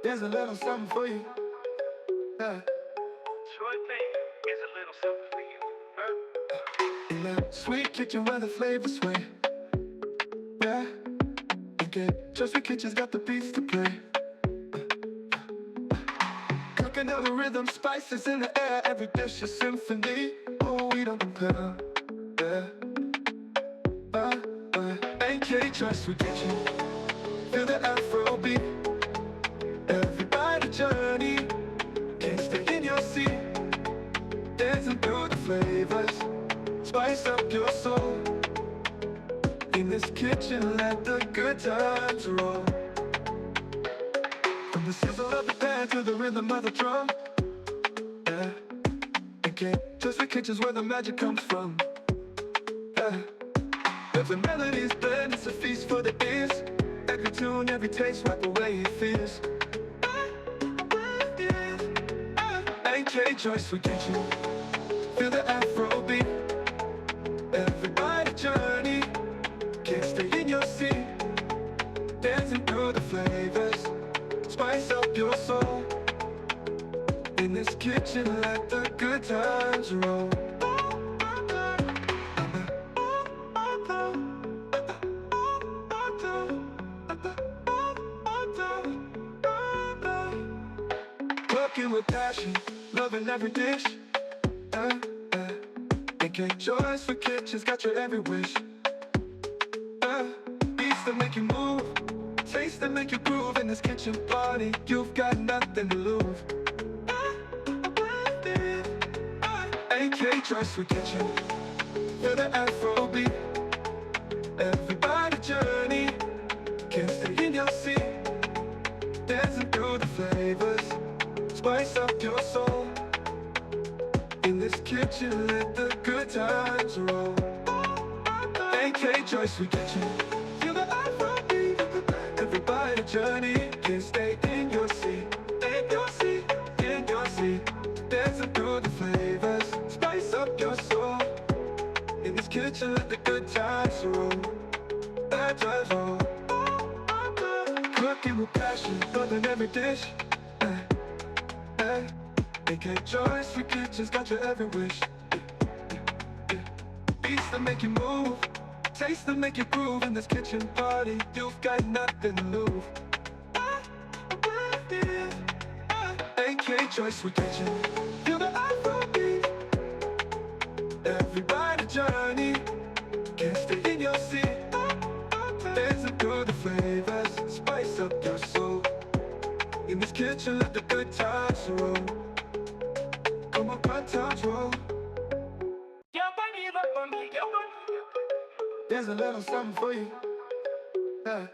There's a little something for you. Yeah. Here's a little something for you. In that sweet kitchen where the flavors sway. Yeah. Okay, just the kitchen's got the beats to play. Cooking up the rhythm, spices in the air. Every dish a symphony. Oh, we don't compare. Yeah. AK, trust we get you. Feel the Afro beat. Every bite a journey. Can't stay in your seat. Dancing through the flavors. Spice up your soul. In this kitchen, let the good times roll. From the sizzle of the pan to the rhythm of the drum. Yeah. Okay, just the kitchen's where the magic comes from. Yeah. Every melody's blend, it's a feast for the ears. Every tune, every taste, wipe away your fears. AK Joyce will get you. Feel the Afro beat. Every bite a journey. Can't stay in your seat. Dancing through the flavors. Spice up your soul. In this kitchen, let the good times roll. Working with passion, loving every dish. AK Joyce for kitchens, got your every wish. Beats that make you move, taste that make you groove. In this kitchen party, you've got nothing to lose. AK Joyce will get you. Feel the Afro beat. Every bite a journey. Can't stay in your seat. Dancing through the flavors. Spice up your soul. In this kitchen, let the good times roll. AK Joyce will get you. Feel the Afro beat. Every bite a journey. Can't stay in your seat. In your seat, in your seat. Dancing through the flavors. Spice up your soul. In this kitchen, let the good times roll. Bad times roll. Cooking with passion, loving every dish. AK Joyce for kitchens, got your every wish. Beats that make you move, taste that make you groove. In this kitchen party, you've got nothing to lose. AK Joyce will get you. Feel the Afro beat. Every bite a journey. Can't stay in your seat. Dancing through the flavors. Spice up your soul. In this kitchen, let the good times roll. Come on, good times roll. There's a little something for you. Yeah.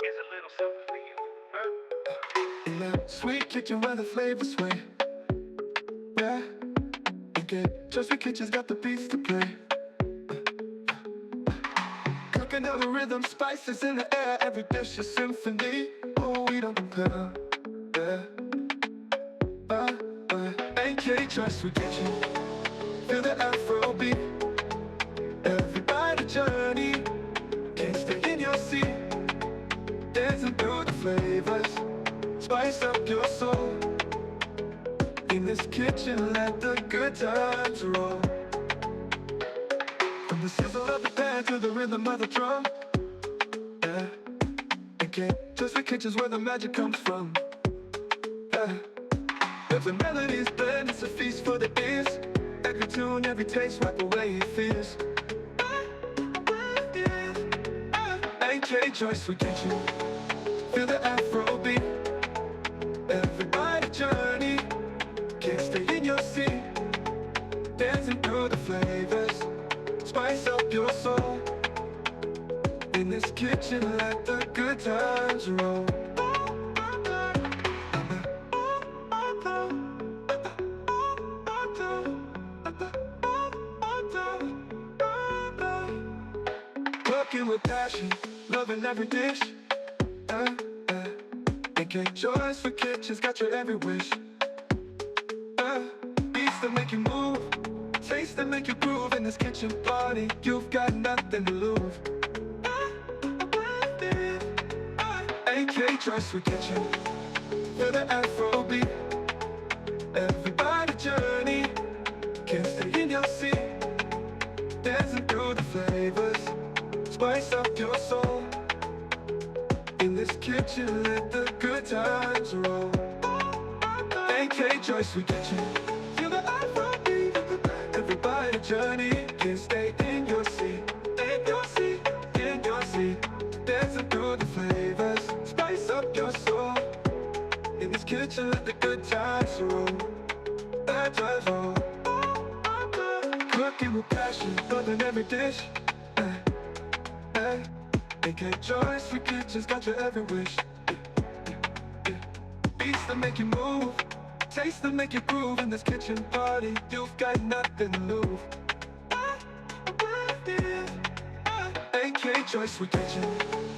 Here's a little something for you. In that sweet kitchen where the flavors sway. Yeah. Okay, just the kitchen's got the beats to play. Cooking up the rhythm, spices in the air. Every dish a symphony. Oh, we don't compare. Yeah. AK Joyce will get you. Feel the Afro beat. Every bite a journey. Can't stay in your seat. Dancing through the flavors. Spice up your soul. In this kitchen, let the good times roll. From the sizzle of the pan to the rhythm of the drum. Yeah. Okay, just the kitchen's where the magic comes from. Yeah. Every melody's blend, it's a feast for the ears. Every tune, every taste, wipe away your fears. AK Joyce will get you. Feel the Afro beat. Every bite a journey. Can't stay in your seat. Dancing through the flavors. Spice up your soul. In this kitchen, let the good times roll. Working with passion, loving every dish. AK Joyce for kitchens, got your every wish. Beats that make you move, taste that make you groove. In this kitchen party, you've got nothing to lose. AK Dry Sweet Kitchen. Feel the Afro beat. Everybody journey. Can't stay in your seat. Dancing through the flavors. Spice up your soul. In this kitchen, let the good times roll. AK Dry Sweet Kitchen. Feel the Afro beat. Everybody journey. Can't stay in your seat. In your seat. In your seat. Dancing through the flavors. Spice up your soul. In this kitchen, let the good times roll. That drives roll. Cooking with passion, loving every dish. Hey, AK Dry Sweet Kitchen's got your every wish. Beats that make you move, taste that make you groove. In this kitchen party, you've got nothing to lose. AK Dry Sweet Kitchen,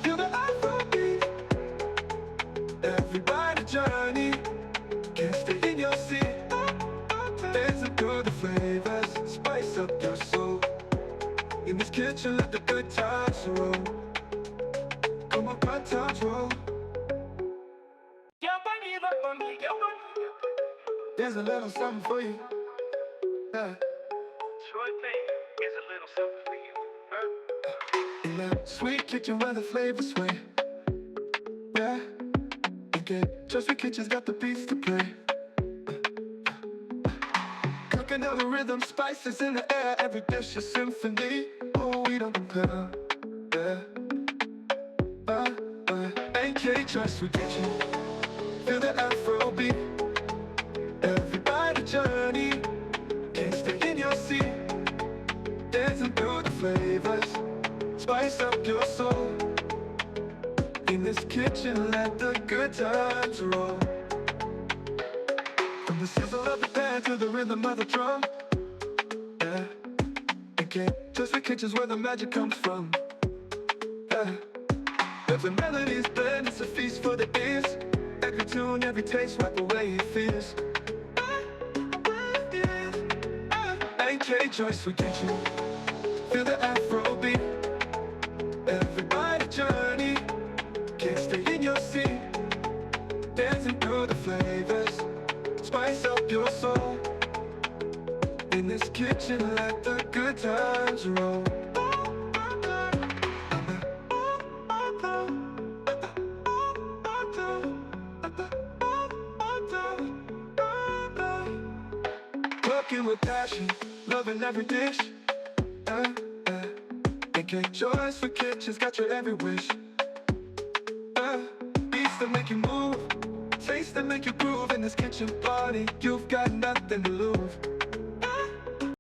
feel the Afro beat. Everybody journey, can't stay in your seat. Dancing through the flavors, spice up your soul. In this kitchen, let the good times roll. Come on, good times roll. There's a little something for you. Yeah. Sure thing is a little something for you. In that sweet kitchen where the flavors sway. Yeah. Okay, Dry Sweet Kitchen's got the beats to play. Cooking out the rhythm, spices in the air. Every dish a symphony. Oh, we don't compare. Yeah. AK Dry Sweet Kitchen. Feel the Afro beat. Everybody journey. Can't stay in your seat. Dancing through the flavors. Spice up your soul. In this kitchen, let the good times roll. From the sizzle of the pan to the rhythm of the drum. Yeah. Okay, Dry Sweet Kitchen's where the magic comes from. Yeah. Every melody's blend, it's a feast for the ears. Every tune, every taste, wipe away your fears. AK Dry Sweet Kitchen, feel the Afro beat. Everybody journey, can't stay in your seat. Dancing through the flavors, spice up your soul. In this kitchen, let the good times roll. Cooking with passion, loving every dish. AK Dry Sweet Kitchen's got your every wish. Beats that make you move, taste that make you groove. In this kitchen party, you've got nothing to lose.